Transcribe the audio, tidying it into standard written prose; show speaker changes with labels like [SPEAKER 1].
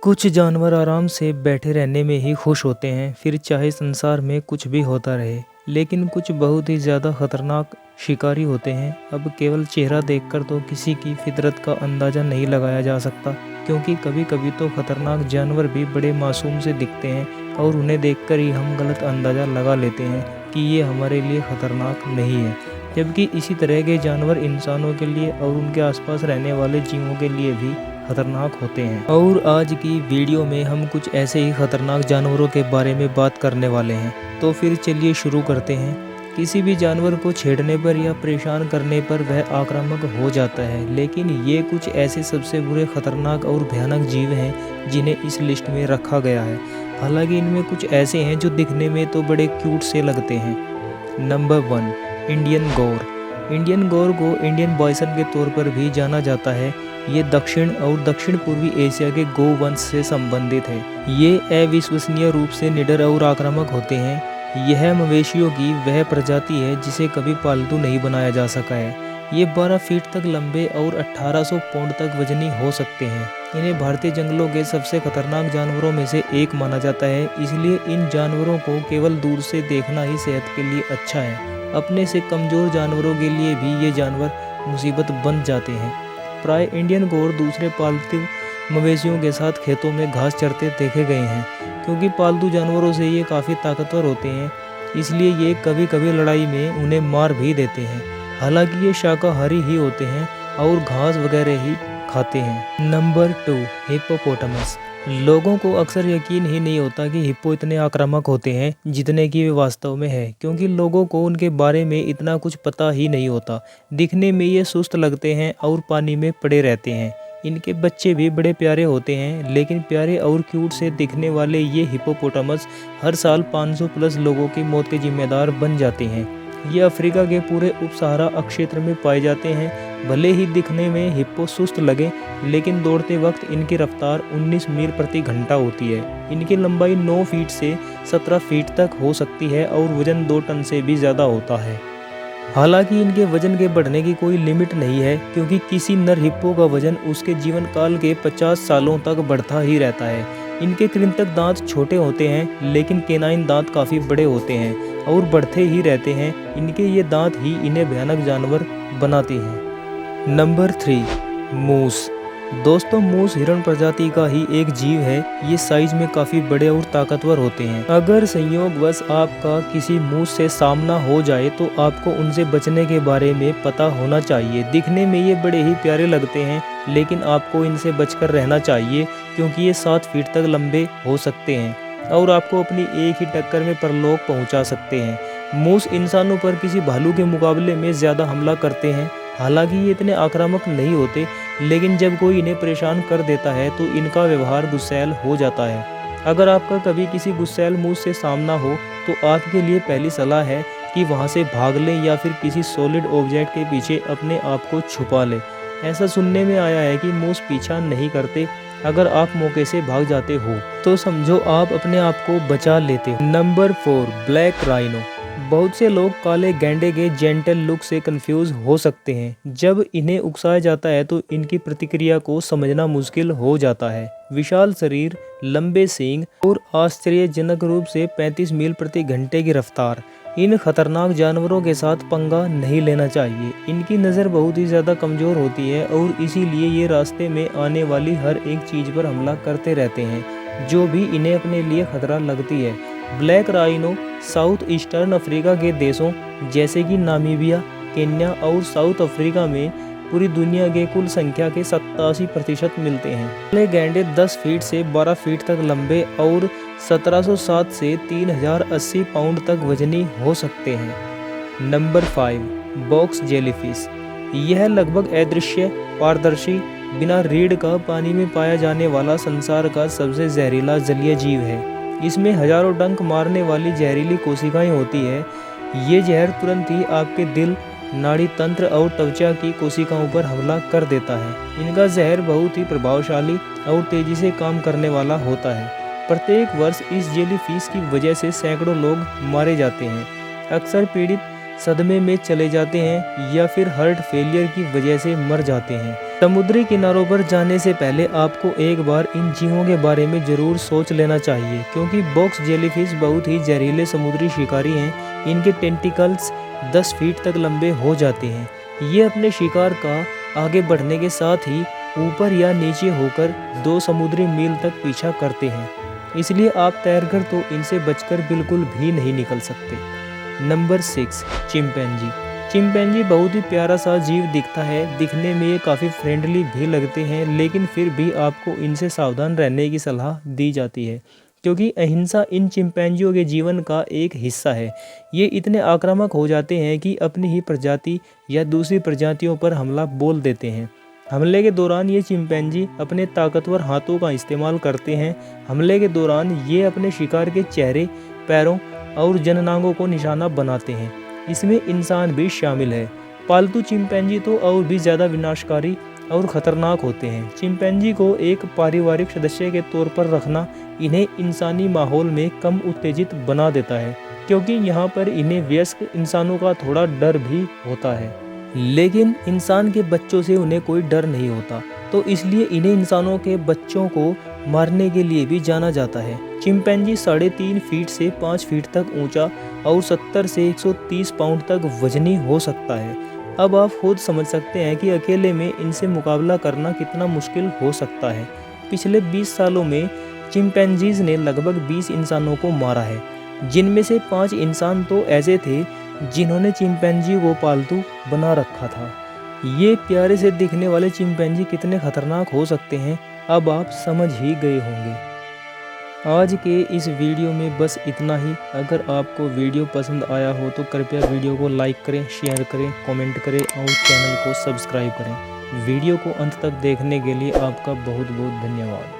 [SPEAKER 1] कुछ जानवर आराम से बैठे रहने में ही खुश होते हैं, फिर चाहे संसार में कुछ भी होता रहे। लेकिन कुछ बहुत ही ज़्यादा खतरनाक शिकारी होते हैं। अब केवल चेहरा देखकर तो किसी की फितरत का अंदाज़ा नहीं लगाया जा सकता, क्योंकि कभी कभी तो खतरनाक जानवर भी बड़े मासूम से दिखते हैं और उन्हें देखकर ही हम गलत अंदाज़ा लगा लेते हैं कि ये हमारे लिए ख़तरनाक नहीं है। जबकि इसी तरह के जानवर इंसानों के लिए और उनके आसपास रहने वाले जीवों के लिए भी खतरनाक होते हैं। और आज की वीडियो में हम कुछ ऐसे ही खतरनाक जानवरों के बारे में बात करने वाले हैं। तो फिर चलिए शुरू करते हैं। किसी भी जानवर को छेड़ने पर या परेशान करने पर वह आक्रामक हो जाता है, लेकिन ये कुछ ऐसे सबसे बुरे, खतरनाक और भयानक जीव हैं जिन्हें इस लिस्ट में रखा गया है। हालांकि इनमें कुछ ऐसे हैं जो दिखने में तो बड़े क्यूट से लगते हैं। नंबर 1, इंडियन गौर। इंडियन गौर को इंडियन बाइसन के तौर पर भी जाना जाता है। ये दक्षिण और दक्षिण पूर्वी एशिया के गो वंश से संबंधित है। ये अविश्वसनीय रूप से निडर और आक्रामक होते हैं। यह मवेशियों की वह प्रजाति है जिसे कभी पालतू नहीं बनाया जा सका है। ये 12 फीट तक लंबे और 1800 पाउंड तक वजनी हो सकते हैं। इन्हें भारतीय जंगलों के सबसे खतरनाक जानवरों में से एक माना जाता है, इसलिए इन जानवरों को केवल दूर से देखना ही सेहत के लिए अच्छा है। अपने से कमज़ोर जानवरों के लिए भी ये जानवर मुसीबत बन जाते हैं। प्राय इंडियन गौर दूसरे पालतू मवेशियों के साथ खेतों में घास चरते देखे गए हैं। क्योंकि पालतू जानवरों से ये काफ़ी ताकतवर होते हैं, इसलिए ये कभी कभी लड़ाई में उन्हें मार भी देते हैं। हालांकि ये शाकाहारी ही होते हैं और घास वगैरह ही खाते हैं। Number 2, hippopotamus. लोगों को अक्सर यकीन ही नहीं होता कि हिप्पो इतने आक्रामक होते हैं जितने कि वे वास्तव में है, क्योंकि लोगों को उनके बारे में इतना कुछ पता ही नहीं होता। दिखने में ये सुस्त लगते हैं और पानी में पड़े रहते हैं। इनके बच्चे भी बड़े प्यारे होते हैं, लेकिन प्यारे और क्यूट से दिखने वाले ये हिप्पोपोटामस हर साल 500 प्लस लोगों की मौत के जिम्मेदार बन जाते हैं। ये अफ्रीका के पूरे उप सहारा क्षेत्र में पाए जाते हैं। भले ही दिखने में हिप्पो सुस्त लगे, लेकिन दौड़ते वक्त इनकी रफ्तार 19 मील प्रति घंटा होती है। इनकी लंबाई 9 फीट से 17 फीट तक हो सकती है और वजन 2 टन से भी ज़्यादा होता है। हालांकि इनके वजन के बढ़ने की कोई लिमिट नहीं है, क्योंकि किसी नर हिप्पो का वजन उसके जीवन काल के 50 सालों तक बढ़ता ही रहता है। इनके कृंतक दांत छोटे होते हैं, लेकिन केनाइन दांत काफ़ी बड़े होते हैं और बढ़ते ही रहते हैं। इनके ये दांत ही इन्हें भयानक जानवर बनाते हैं। नंबर 3, मूस। दोस्तों, मूस हिरण प्रजाति का ही एक जीव है। ये साइज में काफ़ी बड़े और ताकतवर होते हैं। अगर संयोगवश आपका किसी मूस से सामना हो जाए तो आपको उनसे बचने के बारे में पता होना चाहिए। दिखने में ये बड़े ही प्यारे लगते हैं, लेकिन आपको इनसे बचकर रहना चाहिए, क्योंकि ये 7 फीट तक लंबे हो सकते हैं और आपको अपनी एक ही टक्कर में परलोक पहुंचा सकते हैं। मूस इंसानों पर किसी भालू के मुकाबले में ज़्यादा हमला करते हैं। हालांकि ये इतने आक्रामक नहीं होते, लेकिन जब कोई इन्हें परेशान कर देता है तो इनका व्यवहार गुस्सैल हो जाता है। अगर आपका कभी किसी गुस्सैल मूस से सामना हो तो आपके लिए पहली सलाह है कि वहां से भाग लें या फिर किसी सॉलिड ऑब्जेक्ट के पीछे अपने आप को छुपा लें। ऐसा सुनने में आया है कि मूस पीछा नहीं करते। अगर आप मौके से भाग जाते हो तो समझो आप अपने आप को बचा लेते हो। Number 4, black rhino. बहुत से लोग काले गैंडे के जेंटल लुक से कंफ्यूज हो सकते हैं। जब इन्हें उकसाया जाता है तो इनकी प्रतिक्रिया को समझना मुश्किल हो जाता है। विशाल शरीर, लंबे सींग और आश्चर्यजनक रूप से 35 मील प्रति घंटे की रफ्तार। इन खतरनाक जानवरों के साथ पंगा नहीं लेना चाहिए। इनकी नज़र बहुत ही ज़्यादा कमज़ोर होती है और इसीलिए ये रास्ते में आने वाली हर एक चीज़ पर हमला करते रहते हैं जो भी इन्हें अपने लिए खतरा लगती है। Black rhino south eastern Africa के देशों जैसे कि नामीबिया, केन्या और साउथ अफ्रीका में पूरी दुनिया के कुल संख्या के 87% मिलते हैं। काले गैंडे 10 फीट से 12 फीट तक लंबे और 1707 से 3080 पाउंड तक वजनी हो सकते हैं। Number 5, box jellyfish. यह लगभग अदृश्य, पारदर्शी, बिना रीढ़ का पानी में पाया जाने वाला संसार का सबसे जहरीला जलीय जीव है। इसमें हजारों डंक मारने वाली जहरीली कोशिकाएं होती है। ये जहर तुरंत ही आपके दिल, नाड़ी तंत्र और त्वचा की कोशिकाओं पर हमला कर देता है। इनका जहर बहुत ही प्रभावशाली और तेजी से काम करने वाला होता है। प्रत्येक वर्ष इस जेलीफिश की वजह से सैकड़ों लोग मारे जाते हैं। अक्सर पीड़ित सदमे में चले जाते हैं या फिर हार्ट फेलियर की वजह से मर जाते हैं। समुद्री किनारों पर जाने से पहले आपको एक बार इन जीवों के बारे में ज़रूर सोच लेना चाहिए, क्योंकि बॉक्स जेलीफिश बहुत ही जहरीले समुद्री शिकारी हैं। इनके टेंटिकल्स 10 फीट तक लंबे हो जाते हैं। ये अपने शिकार का आगे बढ़ने के साथ ही ऊपर या नीचे होकर 2 समुद्री मील तक पीछा करते हैं, इसलिए आप तैरकर तो इनसे बचकर बिल्कुल भी नहीं निकल सकते। Number 6, chimpanzee. चिंपैंजी बहुत ही प्यारा सा जीव दिखता है। दिखने में ये काफ़ी फ्रेंडली भी लगते हैं, लेकिन फिर भी आपको इनसे सावधान रहने की सलाह दी जाती है, क्योंकि अहिंसा इन चिंपैंजियों के जीवन का एक हिस्सा है। ये इतने आक्रामक हो जाते हैं कि अपनी ही प्रजाति या दूसरी प्रजातियों पर हमला बोल देते हैं। हमले के दौरान ये चिंपैंजी अपने ताकतवर हाथों का इस्तेमाल करते हैं। हमले के दौरान ये अपने शिकार के चेहरे, पैरों और जननांगों को निशाना बनाते हैं। इसमें इंसान भी शामिल है। पालतू चिंपैंजी तो और भी ज़्यादा विनाशकारी और ख़तरनाक होते हैं। चिंपैंजी को एक पारिवारिक सदस्य के तौर पर रखना इन्हें इंसानी माहौल में कम उत्तेजित बना देता है, क्योंकि यहाँ पर इन्हें वयस्क इंसानों का थोड़ा डर भी होता है, लेकिन इंसान के बच्चों से उन्हें कोई डर नहीं होता, तो इसलिए इन्हें इंसानों के बच्चों को मारने के लिए भी जाना जाता है। चिंपैंजी 3.5 फीट से 5 फीट तक ऊंचा और 70 से 130 पाउंड तक वजनी हो सकता है। अब आप खुद समझ सकते हैं कि अकेले में इनसे मुकाबला करना कितना मुश्किल हो सकता है। पिछले 20 सालों में चिंपैंजीज ने लगभग 20 इंसानों को मारा है, जिनमें से 5 इंसान तो ऐसे थे जिन्होंने चिंपैंजी को पालतू बना रखा था। ये प्यारे से दिखने वाले चिंपैंजी कितने खतरनाक हो सकते हैं, अब आप समझ ही गए होंगे। आज के इस वीडियो में बस इतना ही। अगर आपको वीडियो पसंद आया हो तो कृपया वीडियो को लाइक करें, शेयर करें, कमेंट करें और चैनल को सब्सक्राइब करें। वीडियो को अंत तक देखने के लिए आपका बहुत बहुत धन्यवाद।